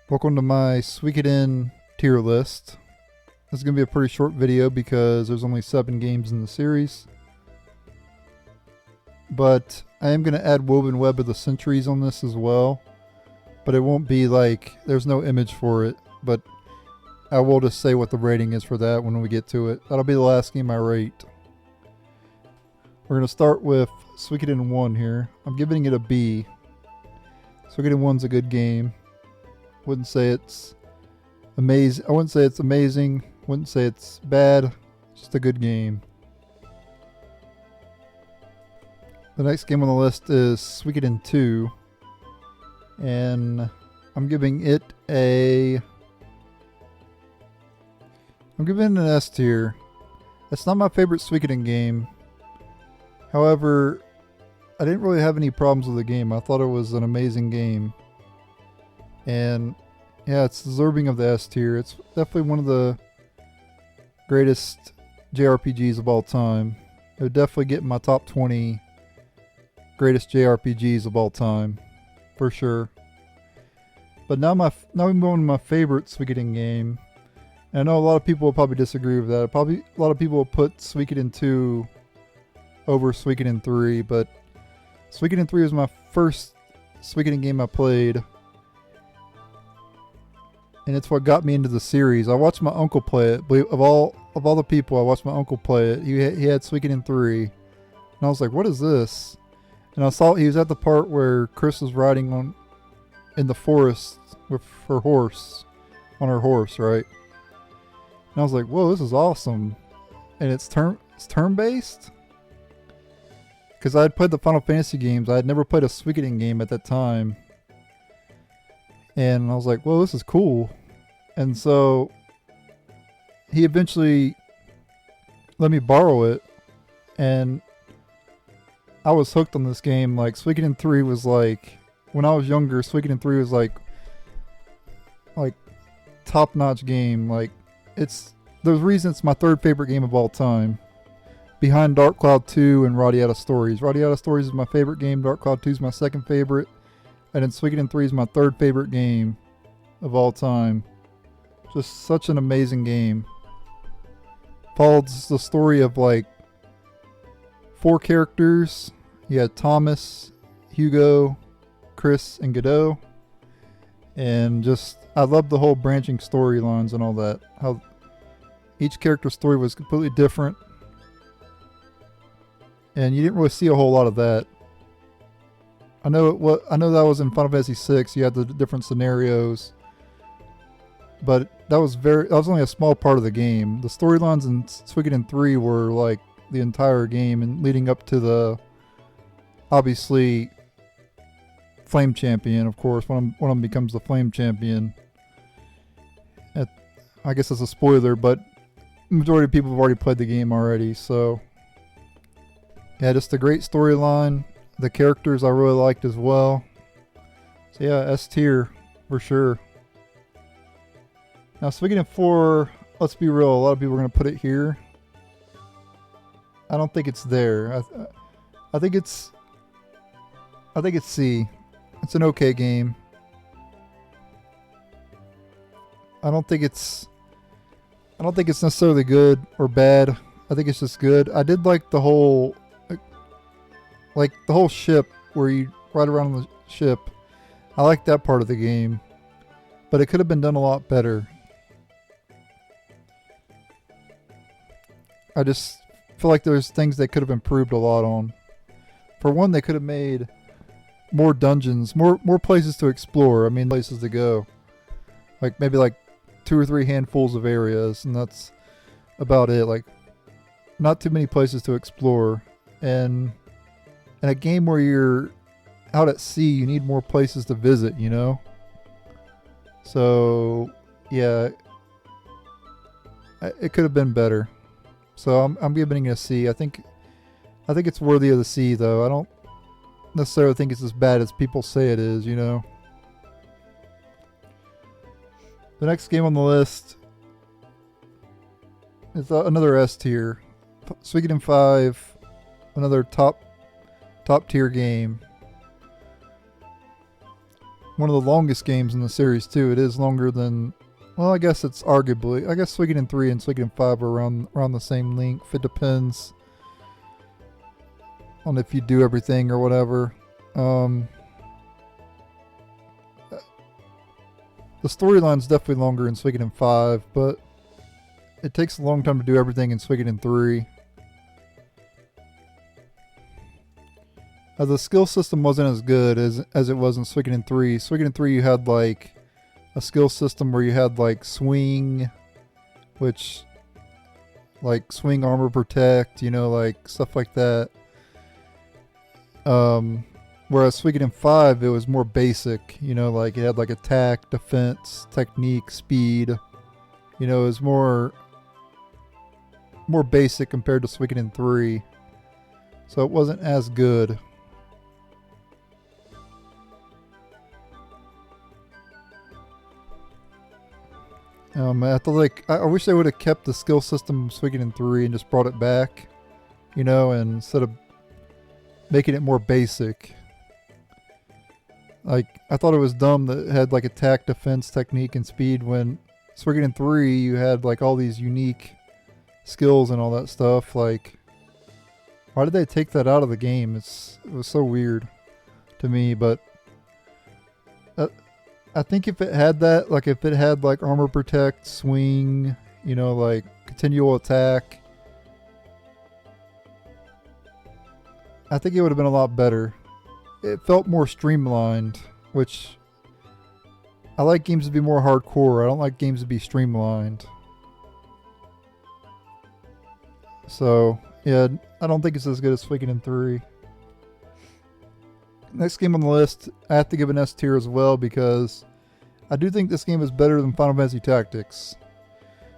Welcome to my Suikoden tier list. This is going to be a pretty short video because there's only 7 games in the series. But I am going to add Woven Web of the Centuries on this as well. But it won't be like, there's no image for it. But I will just say what the rating is for that when we get to it. That'll be the last game I rate. We're going to start with Suikoden 1 here. I'm giving it a B. Suikoden 1's a good game. Wouldn't say it's amazing. I wouldn't say it's amazing. Wouldn't say it's bad. Just a good game. The next game on the list is Suikoden 2. And I'm giving it an S tier. It's not my favorite Suikoden game. However, I didn't really have any problems with the game. I thought it was an amazing game. And yeah, it's deserving of the S tier. It's definitely one of the greatest JRPGs of all time. It would definitely get in my top 20 greatest JRPGs of all time, for sure. But now we move on to my favorite Suikoden game. And I know a lot of people will probably disagree with that. Probably a lot of people will put Suikoden 2 over Suikoden 3, but Suikoden 3 was my first Suikoden game I played. And it's what got me into the series. I watched my uncle play it. Of all the people, I watched my uncle play it. He had Suikoden 3. And I was like, what is this? And I saw he was at the part where Chris was riding in the forest with her horse. On her horse, right? And I was like, whoa, this is awesome. And it's turn-based? Because I had played the Final Fantasy games. I had never played a Suikoden game at that time. And I was like, whoa, this is cool. And so he eventually let me borrow it. And I was hooked on this game. Like, Suikoden 3 was like, when I was younger, Suikoden 3 was like top-notch game. Like, there's a reason it's my third favorite game of all time. Behind Dark Cloud 2 and Radiata Stories. Radiata Stories is my favorite game. Dark Cloud 2 is my second favorite. And then Suikoden 3 is my third favorite game of all time. Just such an amazing game. Follows the story of like 4 characters. You had Thomas, Yugioh, Chris, and Godot. And just, I love the whole branching storylines and all that. How each character's story was completely different. And you didn't really see a whole lot of that. I know that was in Final Fantasy VI. You had the different scenarios, but that was only a small part of the game. The storylines in Suikoden 3 were like the entire game, and leading up to the obviously Flame Champion, of course. One of them becomes the Flame Champion. I guess that's a spoiler, but majority of people have already played the game already, so. Yeah, just a great storyline. The characters I really liked as well. So yeah, S tier for sure. Now Suikoden 4, let's be real, a lot of people are going to put it here. I don't think it's there. I think it's C. It's an okay game. I don't think it's necessarily good or bad. I think it's just good. I did like the whole ship where you ride around on the ship. I like that part of the game. But it could have been done a lot better. I just feel like there's things they could have improved a lot on. For one, they could have made more dungeons, more places to explore. I mean, places to go. Like maybe like 2 or 3 handfuls of areas, and that's about it. Like not too many places to explore. And in a game where you're out at sea, you need more places to visit, you know? So, yeah. It could have been better. So I'm giving it a C. I think it's worthy of the C, though. I don't necessarily think it's as bad as people say it is, you know? The next game on the list is another S tier. Suikoden 5, another top tier game. one of the longest games in the series too. It is longer than, well, I guess it's arguably, I guess Suikoden 3 and Suikoden 5 are around the same length. It depends on if you do everything or whatever. The storyline's definitely longer in Suikoden 5, but it takes a long time to do everything in Suikoden 3. The skill system wasn't as good as it was in Suikoden 3. Suikoden 3 you had like a skill system where you had like swing, which like swing, armor, protect, you know, like stuff like that. Whereas Suikoden 5 it was more basic, you know, like it had like attack, defense, technique, speed. You know, it was more basic compared to Suikoden 3. So it wasn't as good. I wish they would have kept the skill system Suikoden 3 and just brought it back, you know, and instead of making it more basic. Like, I thought it was dumb that it had like attack, defense, technique, and speed when Suikoden 3 you had like all these unique skills and all that stuff. Like, why did they take that out of the game? It was so weird to me, but I think if it had that, like if it had like armor protect, swing, you know, like continual attack, I think it would have been a lot better. It felt more streamlined, which I like games to be more hardcore. I don't like games to be streamlined. So, yeah, I don't think it's as good as Suikoden 3. Next game on the list, I have to give an S tier as well because I do think this game is better than Final Fantasy Tactics.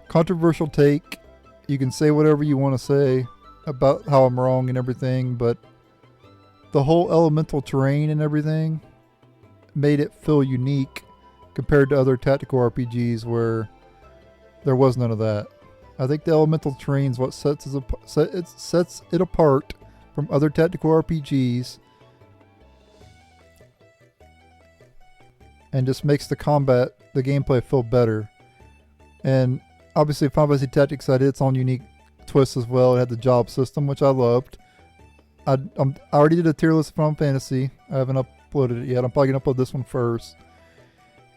Controversial take. You can say whatever you want to say about how I'm wrong and everything, but the whole elemental terrain and everything made it feel unique compared to other tactical RPGs where there was none of that. I think the elemental terrain is what sets it apart from other tactical RPGs and just makes the gameplay feel better. And obviously Final Fantasy Tactics had its own unique twist as well. It had the job system, which I loved. I already did a tier list of Final Fantasy. I haven't uploaded it yet. I'm probably going to upload this one first.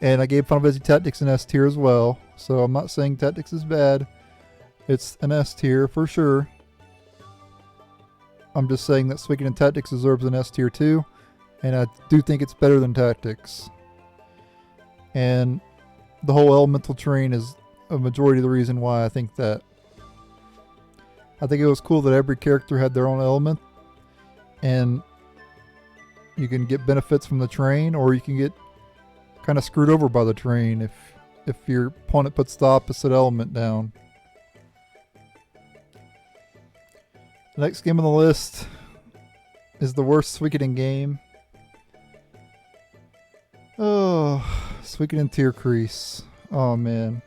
And I gave Final Fantasy Tactics an S tier as well. So I'm not saying Tactics is bad. It's an S tier for sure. I'm just saying that Suikoden Tactics deserves an S tier too. And I do think it's better than Tactics. And the whole elemental terrain is a majority of the reason why I think that. I think it was cool that every character had their own element. And you can get benefits from the terrain, or you can get kind of screwed over by the terrain if your opponent puts the opposite element down. The next game on the list is the worst Suikoden game. Oh, Suikoden Tear Crease. Oh man.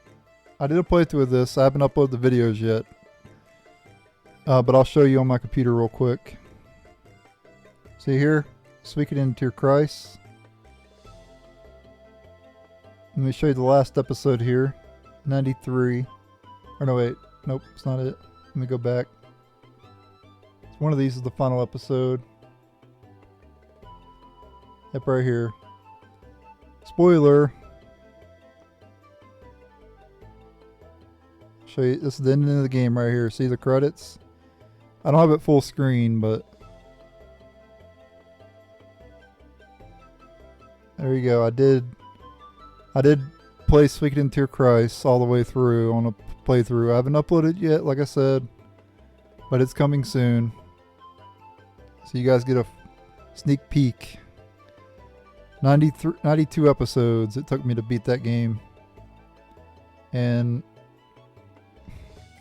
I did a playthrough of this. I haven't uploaded the videos yet. But I'll show you on my computer real quick. See here? Suikoden Tear Crease. Let me show you the last episode here. 93. Or no, wait. Nope, it's not it. Let me go back. One of these is the final episode. Yep, right here. Spoiler. Show you, this is the ending of the game right here. See the credits? I don't have it full screen, but there you go. I did play Suikoden Tear Crease all the way through on a playthrough. I haven't uploaded it yet, like I said, but it's coming soon. So you guys get a sneak peek. 92 episodes it took me to beat that game. And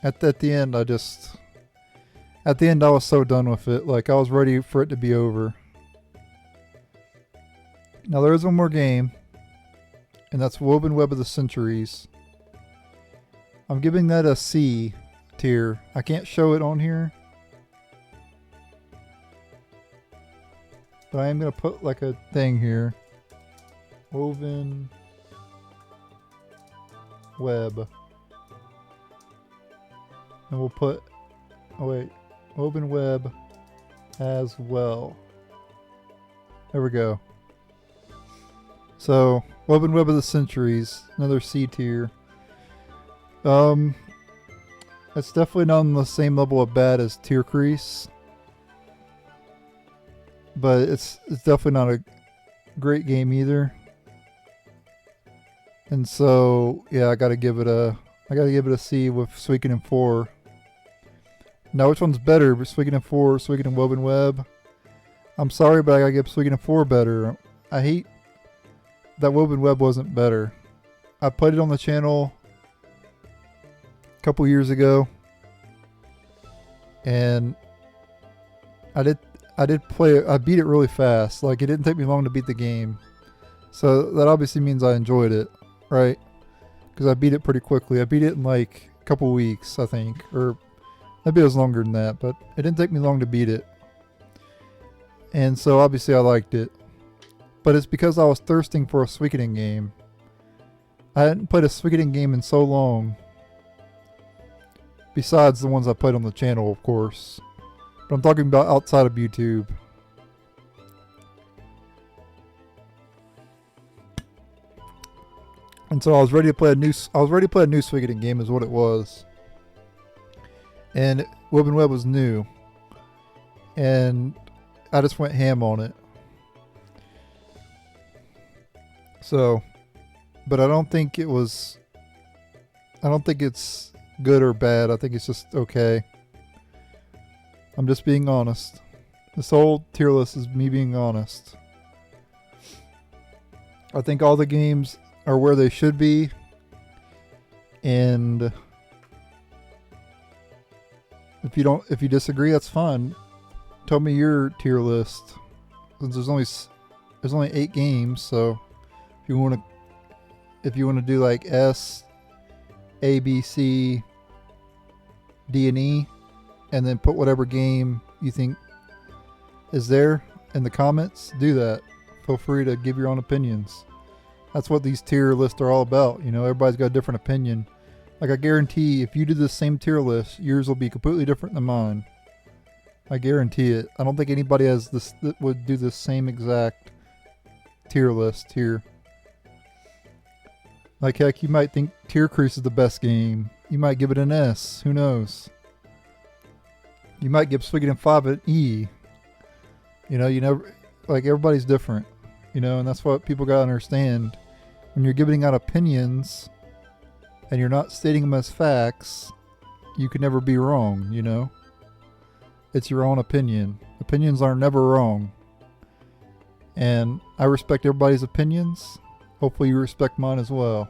at the end, I was so done with it. Like, I was ready for it to be over. Now there is one more game, and that's Woven Web of the Centuries. I'm giving that a C tier. I can't show it on here, but I am going to put like a thing here. Woven web. And we'll put, oh wait, woven web as well. There we go. So, woven web of the centuries, another C tier. It's definitely not on the same level of bad as Tier Crease, but it's definitely not a great game either. And so, yeah, I gotta give it a C with Suikoden 4. Now, which one's better, Suikoden 4 or Suikoden Woven Web? I'm sorry, but I gotta give Suikoden 4 better. I hate that Woven Web wasn't better. I played it on the channel a couple years ago, and I did play it. I beat it really fast. Like, it didn't take me long to beat the game, so that obviously means I enjoyed it, right? Because I beat it pretty quickly. I beat it in like a couple weeks, I think, or maybe it was longer than that, but it didn't take me long to beat it. And so obviously I liked it. But it's because I was thirsting for a Suikoden game. I hadn't played a Suikoden game in so long. Besides the ones I played on the channel, of course. But I'm talking about outside of YouTube. And so I was ready to play a new Suikoden game is what it was. And Woven Web was new. And I just went ham on it. So, but I don't think it's good or bad. I think it's just okay. I'm just being honest. This whole tier list is me being honest. I think all the games are where they should be. And if you disagree, that's fine. Tell me your tier list. Since there's only 8 games, so if you want to do like S, A, B, C, D, and E, and then put whatever game you think is there in the comments, do that. Feel free to give your own opinions. That's what these tier lists are all about. You know, everybody's got a different opinion. Like, I guarantee if you do the same tier list, yours will be completely different than mine. I guarantee it. I don't think anybody has this that would do the same exact tier list here. Like, heck, you might think Tier Crease is the best game. You might give it an S. Who knows? You might give Suikoden 5 an E. You know, you never, like, everybody's different. You know, and that's what people gotta understand. When you're giving out opinions and you're not stating them as facts, you can never be wrong, you know? It's your own opinion. Opinions are never wrong. And I respect everybody's opinions. Hopefully you respect mine as well.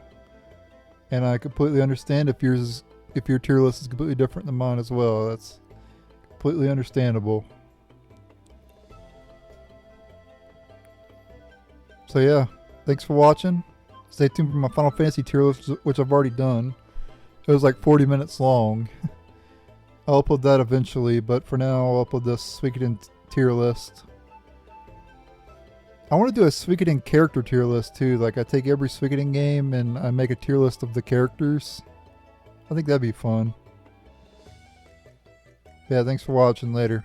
And I completely understand if your tier list is completely different than mine as well. That's completely understandable. So yeah, thanks for watching. Stay tuned for my Final Fantasy tier list, which I've already done. It was like 40 minutes long. I'll upload that eventually, but for now I'll upload this Suikoden tier list. I want to do a Suikoden character tier list too. Like, I take every Suikoden game and I make a tier list of the characters. I think that'd be fun. Yeah, thanks for watching. Later.